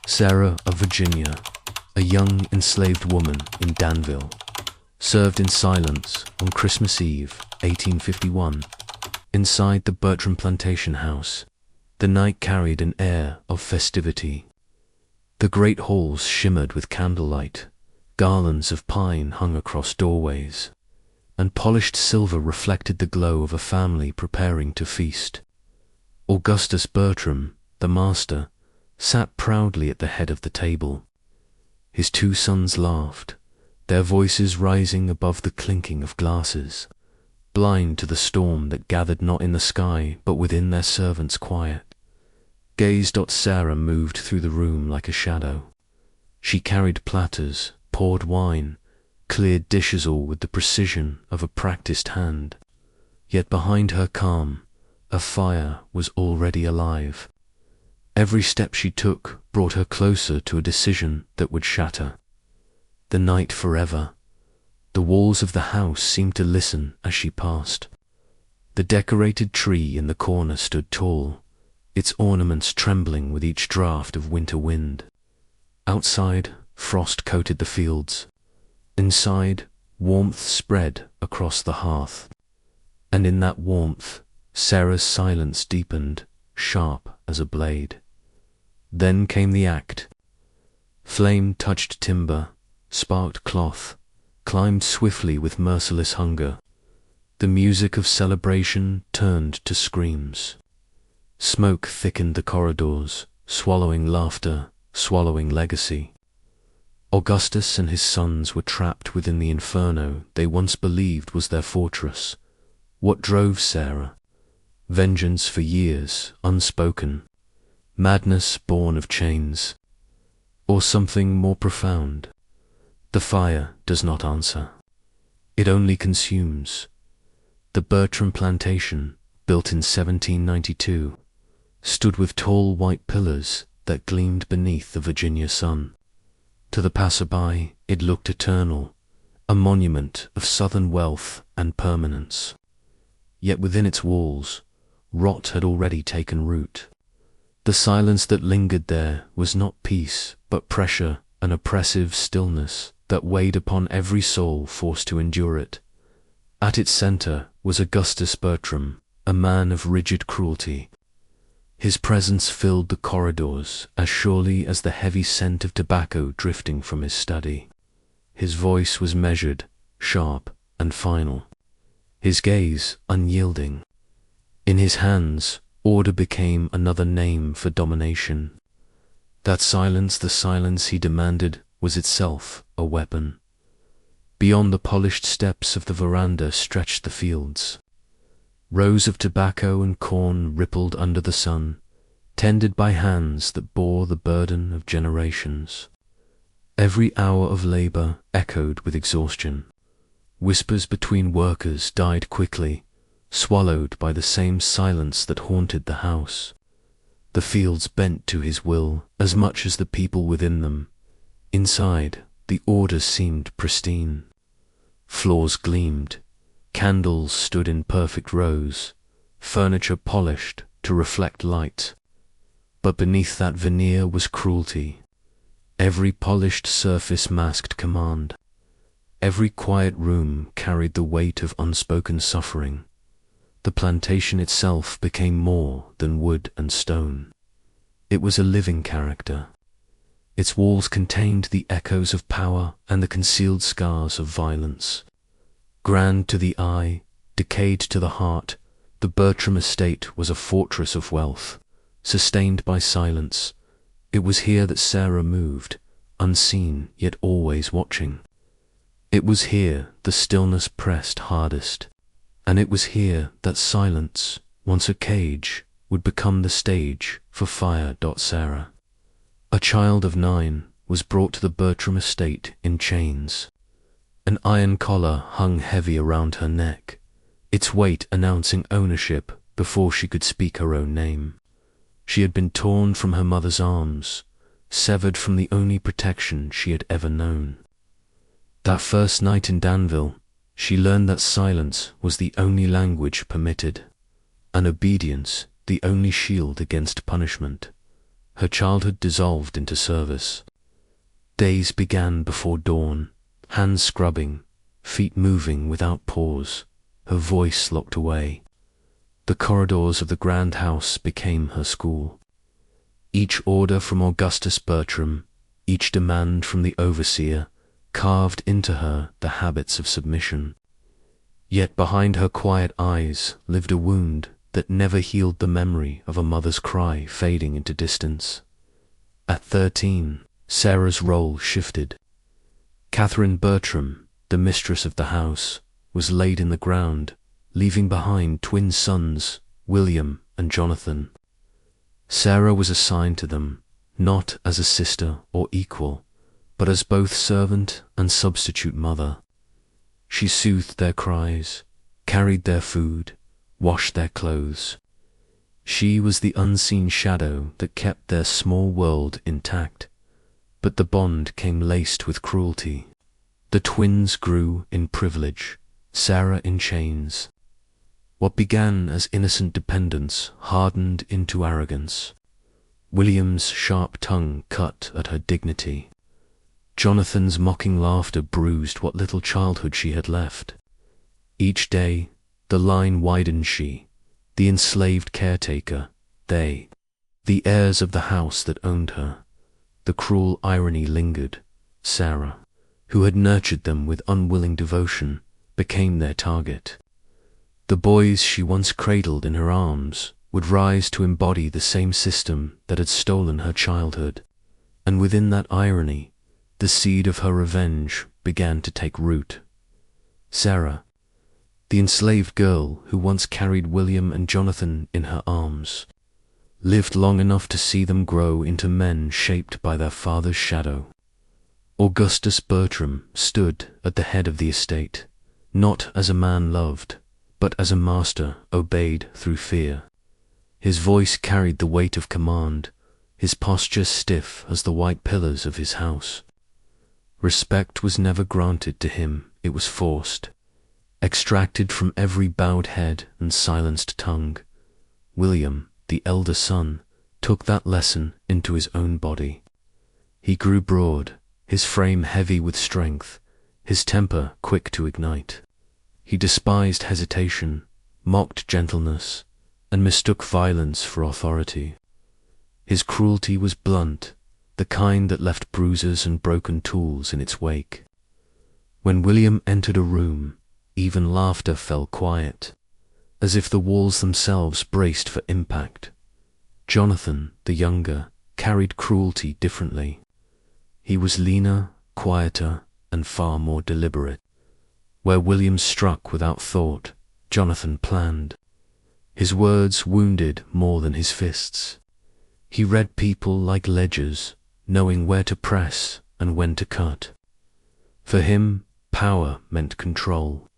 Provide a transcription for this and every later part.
Sarah of Virginia, a young enslaved woman in Danville, served in silence on Christmas Eve, 1851. Inside the Bertram plantation house, the night carried an air of festivity. The great halls shimmered with candlelight, garlands of pine hung across doorways, and polished silver reflected the glow of a family preparing to feast. Augustus Bertram, the master, sat proudly at the head of the table. His two sons laughed, their voices rising above the clinking of glasses, blind to the storm that gathered not in the sky but within their servants' quiet. Gaze. Sarah moved through the room like a shadow. She carried platters, poured wine, cleared dishes, all with the precision of a practiced hand. Yet behind her calm, a fire was already alive. Every step she took brought her closer to a decision that would shatter the night forever. The walls of the house seemed to listen as she passed. The decorated tree in the corner stood tall, its ornaments trembling with each draught of winter wind. Outside, frost coated the fields. Inside, warmth spread across the hearth. And in that warmth, Sarah's silence deepened, sharp as a blade. Then came the act. Flame touched timber, sparked cloth, climbed swiftly with merciless hunger. The music of celebration turned to screams. Smoke thickened the corridors, swallowing laughter, swallowing legacy. Augustus and his sons were trapped within the inferno they once believed was their fortress. What drove Sarah? Vengeance for years, unspoken. Madness born of chains. Or something more profound. The fire does not answer. It only consumes. The Bertram plantation, built in 1792, stood with tall white pillars that gleamed beneath the Virginia sun. To the passerby, it looked eternal, a monument of southern wealth and permanence. Yet within its walls, rot had already taken root. The silence that lingered there was not peace, but pressure, an oppressive stillness that weighed upon every soul forced to endure it. At its center was Augustus Bertram, a man of rigid cruelty. His presence filled the corridors as surely as the heavy scent of tobacco drifting from his study. His voice was measured, sharp, and final. His gaze unyielding. In his hands, order became another name for domination. That silence, the silence he demanded, was itself a weapon. Beyond the polished steps of the veranda stretched the fields. Rows of tobacco and corn rippled under the sun, tended by hands that bore the burden of generations. Every hour of labor echoed with exhaustion. Whispers between workers died quickly, swallowed by the same silence that haunted the house. The fields bent to his will as much as the people within them. Inside, the order seemed pristine. Floors gleamed, candles stood in perfect rows, furniture polished to reflect light. But beneath that veneer was cruelty. Every polished surface masked command. Every quiet room carried the weight of unspoken suffering. The plantation itself became more than wood and stone. It was a living character. Its walls contained the echoes of power and the concealed scars of violence. Grand to the eye, decayed to the heart, the Bertram estate was a fortress of wealth, sustained by silence. It was here that Sarah moved, unseen yet always watching. It was here the stillness pressed hardest. And it was here that silence, once a cage, would become the stage for fire. Sarah, a child of 9, was brought to the Bertram estate in chains. An iron collar hung heavy around her neck, its weight announcing ownership before she could speak her own name. She had been torn from her mother's arms, severed from the only protection she had ever known. That first night in Danville, she learned that silence was the only language permitted, and obedience the only shield against punishment. her childhood dissolved into service. Days began before dawn, hands scrubbing, feet moving without pause, her voice locked away. The corridors of the grand house became her school. Each order from Augustus Bertram, each demand from the overseer, carved into her the habits of submission. Yet behind her quiet eyes lived a wound that never healed, the memory of a mother's cry fading into distance. At 13, Sarah's role shifted. Catherine Bertram, the mistress of the house, was laid in the ground, leaving behind twin sons, William and Jonathan. Sarah was assigned to them, not as a sister or equal, but as both servant and substitute mother. She soothed their cries, carried their food, washed their clothes. She was the unseen shadow that kept their small world intact, but the bond came laced with cruelty. The twins grew in privilege, Sarah in chains. What began as innocent dependence hardened into arrogance. William's sharp tongue cut at her dignity. Jonathan's mocking laughter bruised what little childhood she had left. Each day, the line widened. She, the enslaved caretaker, they, the heirs of the house that owned her. The cruel irony lingered. Sarah, who had nurtured them with unwilling devotion, became their target. The boys she once cradled in her arms would rise to embody the same system that had stolen her childhood, and within that irony, the seed of her revenge began to take root. Sarah, the enslaved girl who once carried William and Jonathan in her arms, lived long enough to see them grow into men shaped by their father's shadow. Augustus Bertram stood at the head of the estate, not as a man loved, but as a master obeyed through fear. His voice carried the weight of command, his posture stiff as the white pillars of his house. Respect was never granted to him, it was forced, extracted from every bowed head and silenced tongue. William, the elder son, took that lesson into his own body. He grew broad, his frame heavy with strength, his temper quick to ignite. He despised hesitation, mocked gentleness, and mistook violence for authority. His cruelty was blunt, the kind that left bruises and broken tools in its wake. When William entered a room, even laughter fell quiet, as if the walls themselves braced for impact. Jonathan, the younger, carried cruelty differently. He was leaner, quieter, and far more deliberate. Where William struck without thought, Jonathan planned. His words wounded more than his fists. He read people like ledgers, knowing where to press and when to cut. For him, power meant control,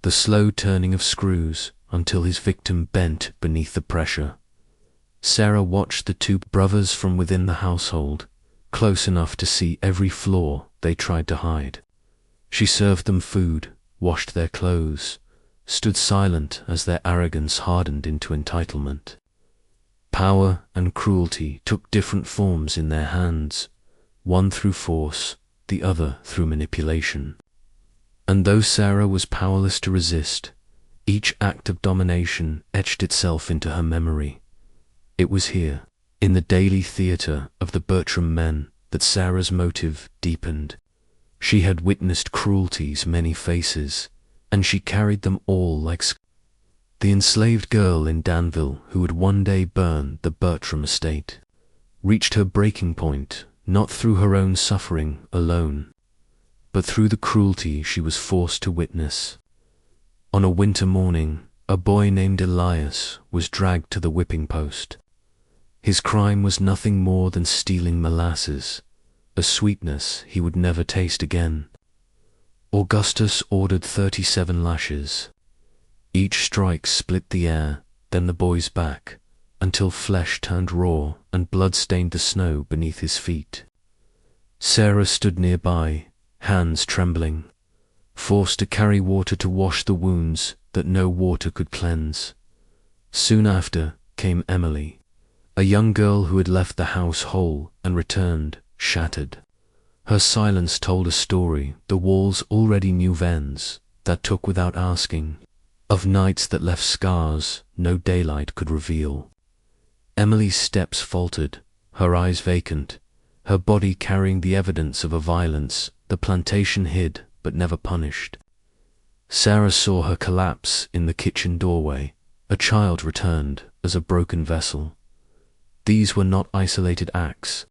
the slow turning of screws until his victim bent beneath the pressure. Sarah watched the two brothers from within the household, close enough to see every flaw they tried to hide. She served them food, washed their clothes, stood silent as their arrogance hardened into entitlement. Power and cruelty took different forms in their hands, one through force, the other through manipulation. And though Sarah was powerless to resist, each act of domination etched itself into her memory. It was here, in the daily theatre of the Bertram men, that Sarah's motive deepened. She had witnessed cruelty's many faces, and she carried them all like the enslaved girl in Danville who would one day burn the Bertram estate, reached her breaking point not through her own suffering alone, but through the cruelty she was forced to witness. On a winter morning, a boy named Elias was dragged to the whipping post. His crime was nothing more than stealing molasses, a sweetness he would never taste again. Augustus ordered 37 lashes. Each strike split the air, then the boy's back, until flesh turned raw and blood stained the snow beneath his feet. Sarah stood nearby, hands trembling, forced to carry water to wash the wounds that no water could cleanse. Soon after came Emily, a young girl who had left the house whole and returned shattered. Her silence told a story the walls already knew, ends that took without asking, of nights that left scars no daylight could reveal. Emily's steps faltered, her eyes vacant, her body carrying the evidence of a violence the plantation hid but never punished. Sarah saw her collapse in the kitchen doorway. A child returned as a broken vessel. These were not isolated acts.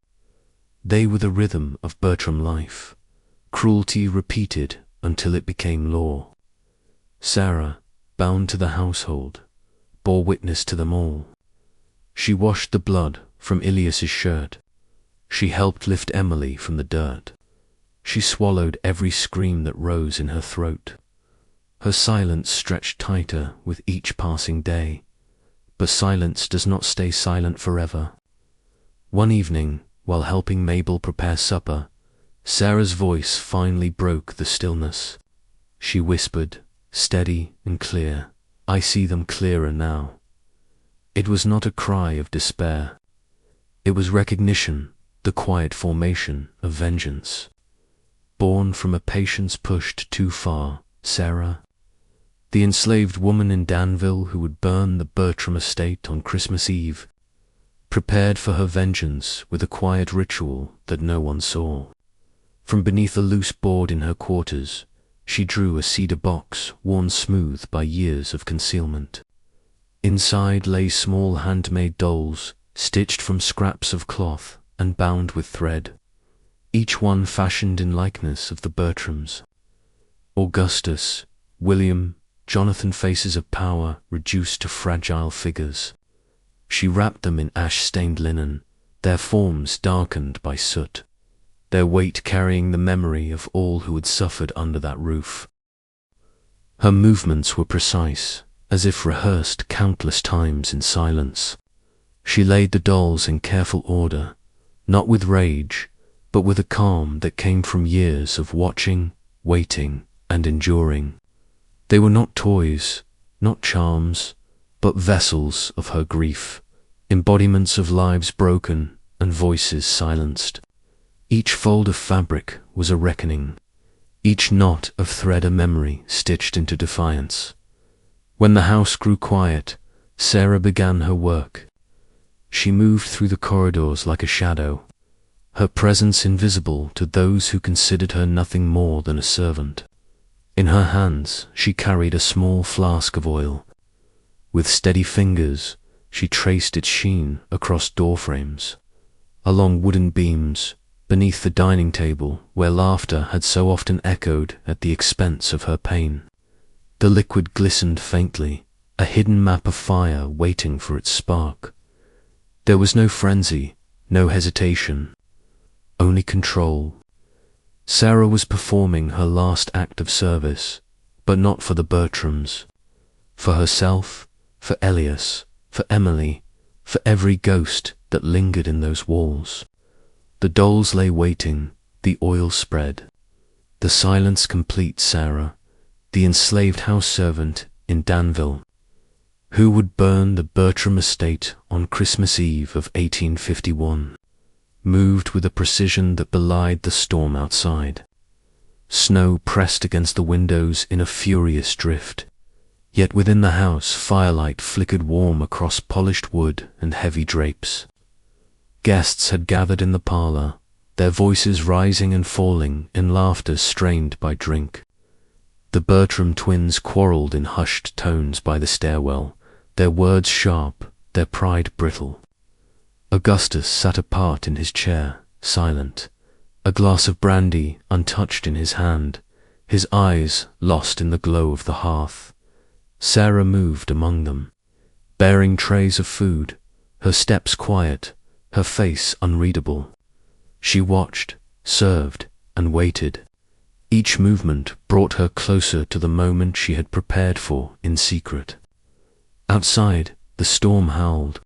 They were the rhythm of Bertram life, cruelty repeated until it became law. Sarah, bound to the household, bore witness to them all. She washed the blood from Ilias's shirt. She helped lift Emily from the dirt. She swallowed every scream that rose in her throat. Her silence stretched tighter with each passing day. But silence does not stay silent forever. One evening, while helping Mabel prepare supper, Sarah's voice finally broke the stillness. She whispered, steady and clear, "I see them clearer now." It was not a cry of despair. It was recognition, the quiet formation of vengeance. Born from a patience pushed too far, Sarah, the enslaved woman in Danville who would burn the Bertram estate on Christmas Eve, prepared for her vengeance with a quiet ritual that no one saw. From beneath a loose board in her quarters, she drew a cedar box worn smooth by years of concealment. Inside lay small handmade dolls, stitched from scraps of cloth and bound with thread, each one fashioned in likeness of the Bertrams. Augustus, William, Jonathan, faces of power reduced to fragile figures. She wrapped them in ash-stained linen, their forms darkened by soot, their weight carrying the memory of all who had suffered under that roof. Her movements were precise, as if rehearsed countless times in silence. She laid the dolls in careful order, not with rage, but with a calm that came from years of watching, waiting, and enduring. They were not toys, not charms, but vessels of her grief, embodiments of lives broken and voices silenced. Each fold of fabric was a reckoning, each knot of thread a memory stitched into defiance. When the house grew quiet, Sarah began her work. She moved through the corridors like a shadow, her presence invisible to those who considered her nothing more than a servant. In her hands she carried a small flask of oil. With steady fingers she traced its sheen across door frames, along wooden beams, beneath the dining table where laughter had so often echoed at the expense of her pain. The liquid glistened faintly, a hidden map of fire waiting for its spark. There was no frenzy, no hesitation, only control. Sarah was performing her last act of service, but not for the Bertrams. For herself, for Elias, for Emily, for every ghost that lingered in those walls. The dolls lay waiting, the oil spread. The silence complete Sarah, the enslaved house servant in Danville, who would burn the Bertram estate on Christmas Eve of 1851. Moved with a precision that belied the storm outside. Snow pressed against the windows in a furious drift, yet within the house firelight flickered warm across polished wood and heavy drapes. Guests had gathered in the parlor, their voices rising and falling in laughter strained by drink. The Bertram twins quarreled in hushed tones by the stairwell, their words sharp, their pride brittle. Augustus sat apart in his chair, silent, a glass of brandy untouched in his hand, his eyes lost in the glow of the hearth. Sarah moved among them, bearing trays of food, her steps quiet, her face unreadable. She watched, served, and waited. Each movement brought her closer to the moment she had prepared for in secret. Outside, the storm howled.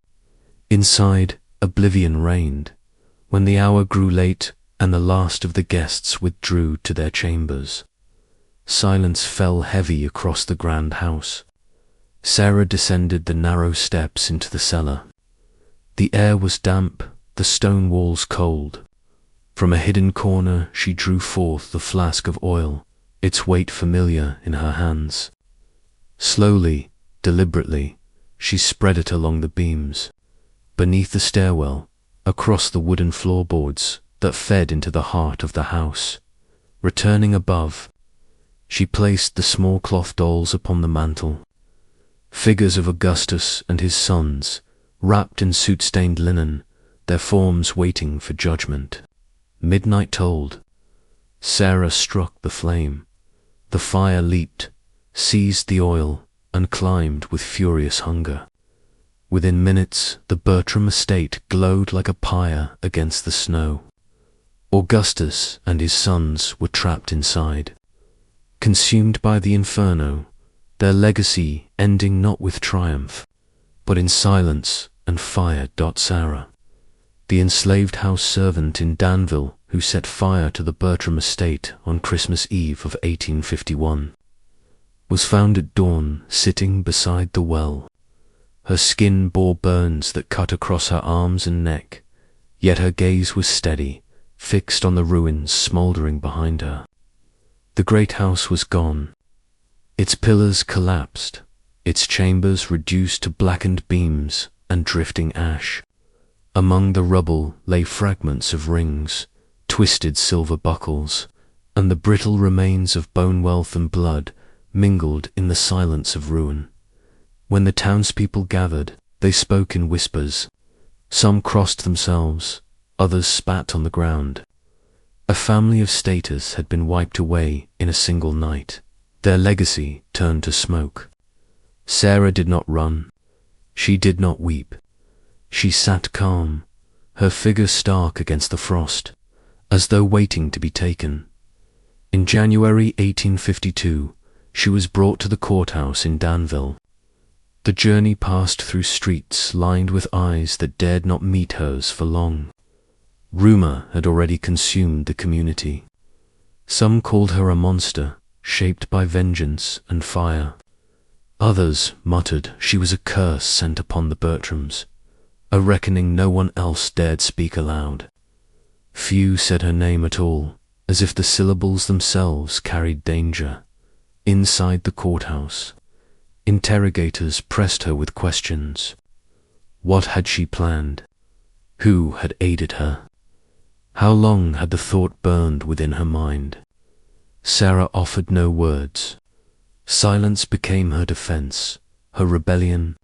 Inside, oblivion reigned. When the hour grew late and the last of the guests withdrew to their chambers, silence fell heavy across the grand house. Sarah descended the narrow steps into the cellar. The air was damp, the stone walls cold. From a hidden corner she drew forth the flask of oil, its weight familiar in her hands. Slowly, deliberately, she spread it along the beams, beneath the stairwell, across the wooden floorboards that fed into the heart of the house. Returning above, she placed the small cloth dolls upon the mantel, figures of Augustus and his sons, wrapped in soot-stained linen, their forms waiting for judgment. Midnight tolled. Sarah struck the flame. The fire leaped, seized the oil, and climbed with furious hunger. Within minutes, the Bertram estate glowed like a pyre against the snow. Augustus and his sons were trapped inside, consumed by the inferno, their legacy ending not with triumph, but in silence and fire. Sarah, the enslaved house servant in Danville who set fire to the Bertram estate on Christmas Eve of 1851, was found at dawn sitting beside the well. Her skin bore burns that cut across her arms and neck, yet her gaze was steady, fixed on the ruins smouldering behind her. The great house was gone. Its pillars collapsed, its chambers reduced to blackened beams and drifting ash. Among the rubble lay fragments of rings, twisted silver buckles, and the brittle remains of bone wealth and blood mingled in the silence of ruin. When the townspeople gathered, they spoke in whispers. Some crossed themselves, others spat on the ground. A family of status had been wiped away in a single night. Their legacy turned to smoke. Sarah did not run. She did not weep. She sat calm, her figure stark against the frost, as though waiting to be taken. In January 1852, she was brought to the courthouse in Danville. The journey passed through streets lined with eyes that dared not meet hers for long. Rumor had already consumed the community. Some called her a monster, shaped by vengeance and fire. Others muttered she was a curse sent upon the Bertrams, a reckoning no one else dared speak aloud. Few said her name at all, as if the syllables themselves carried danger. Inside the courthouse, interrogators pressed her with questions. What had she planned? Who had aided her? How long had the thought burned within her mind? Sarah offered no words. Silence became her defense, her rebellion.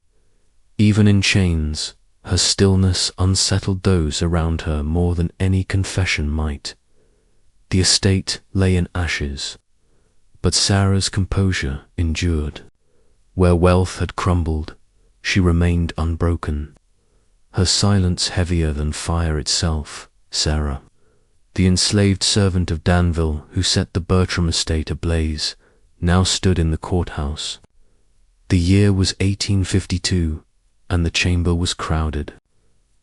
Even in chains, her stillness unsettled those around her more than any confession might. The estate lay in ashes, but Sarah's composure endured. Where wealth had crumbled, she remained unbroken. Her silence heavier than fire itself. Sarah, the enslaved servant of Danville who set the Bertram estate ablaze, now stood in the courthouse. The year was 1852, and the chamber was crowded.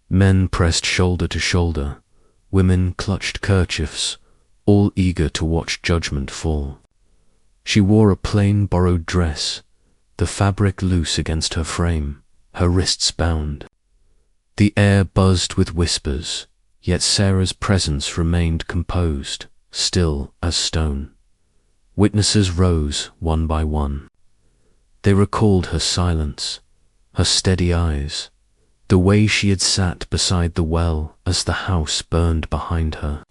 Men pressed shoulder to shoulder, women clutched kerchiefs, all eager to watch judgment fall. She wore a plain borrowed dress, the fabric loose against her frame, her wrists bound. The air buzzed with whispers, yet Sarah's presence remained composed, still as stone. Witnesses rose one by one. They recalled her silence, her steady eyes, the way she had sat beside the well as the house burned behind her.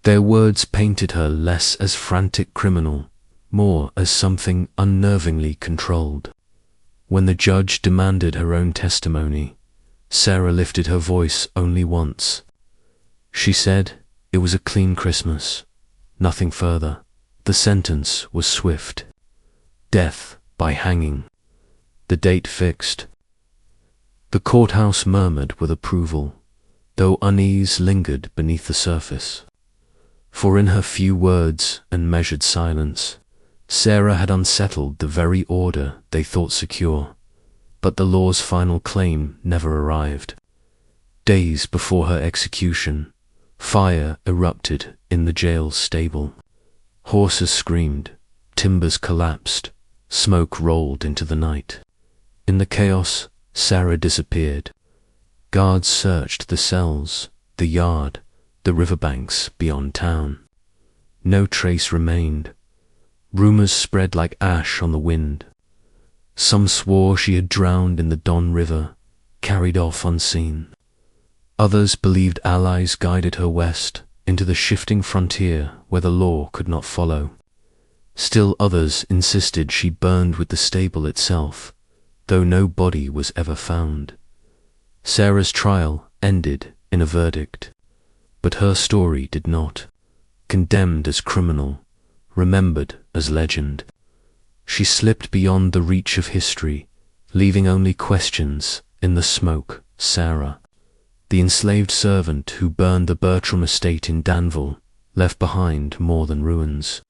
Their words painted her less as frantic criminal, more as something unnervingly controlled. When the judge demanded her own testimony, Sarah lifted her voice only once. She said it was a clean Christmas, nothing further. The sentence was swift. Death by hanging. The date fixed. The courthouse murmured with approval, though unease lingered beneath the surface. For in her few words and measured silence, Sarah had unsettled the very order they thought secure, but the law's final claim never arrived. Days before her execution, fire erupted in the jail's stable. Horses screamed, timbers collapsed, smoke rolled into the night. In the chaos, Sarah disappeared. Guards searched the cells, the yard, the riverbanks beyond town. No trace remained. Rumors spread like ash on the wind. Some swore she had drowned in the Don River, carried off unseen. Others believed allies guided her west into the shifting frontier where the law could not follow. Still others insisted she burned with the stable itself, though no body was ever found. Sarah's trial ended in a verdict, but her story did not. Condemned as criminal, remembered as legend. She slipped beyond the reach of history, leaving only questions in the smoke. Sarah, the enslaved servant who burned the Bertram estate in Danville, left behind more than ruins.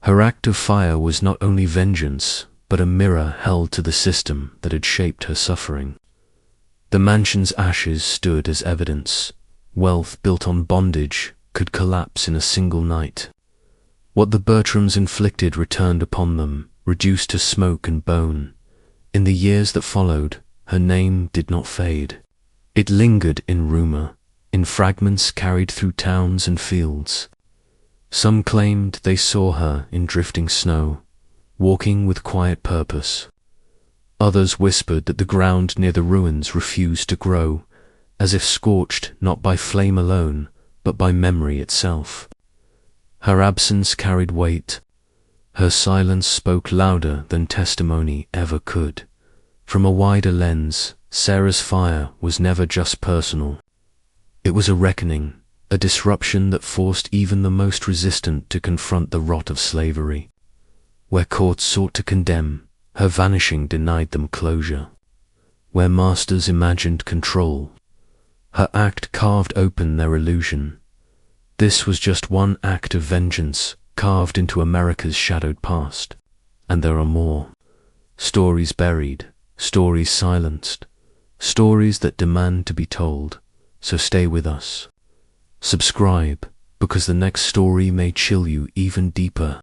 Her act of fire was not only vengeance, but a mirror held to the system that had shaped her suffering. The mansion's ashes stood as evidence. Wealth built on bondage could collapse in a single night. What the Bertrams inflicted returned upon them, reduced to smoke and bone. In the years that followed, her name did not fade. It lingered in rumor, in fragments carried through towns and fields. Some claimed they saw her in drifting snow, walking with quiet purpose. Others whispered that the ground near the ruins refused to grow, as if scorched not by flame alone, but by memory itself. Her absence carried weight. Her silence spoke louder than testimony ever could. From a wider lens, Sarah's fire was never just personal. It was a reckoning, a disruption that forced even the most resistant to confront the rot of slavery. Where courts sought to condemn, her vanishing denied them closure. Where masters imagined control, her act carved open their illusion. This was just one act of vengeance carved into America's shadowed past. And there are more. Stories buried, stories silenced, stories that demand to be told. So stay with us. Subscribe, because the next story may chill you even deeper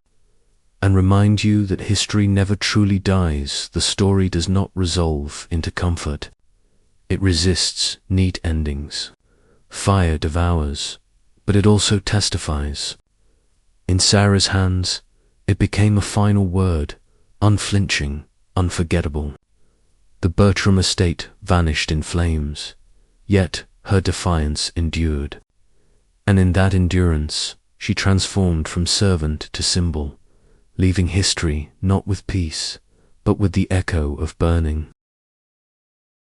and remind you that history never truly dies. The story does not resolve into comfort. It resists neat endings. Fire devours, but it also testifies. In Sarah's hands, it became a final word, unflinching, unforgettable. The Bertram estate vanished in flames, yet her defiance endured. And in that endurance, she transformed from servant to symbol, leaving history not with peace, but with the echo of burning.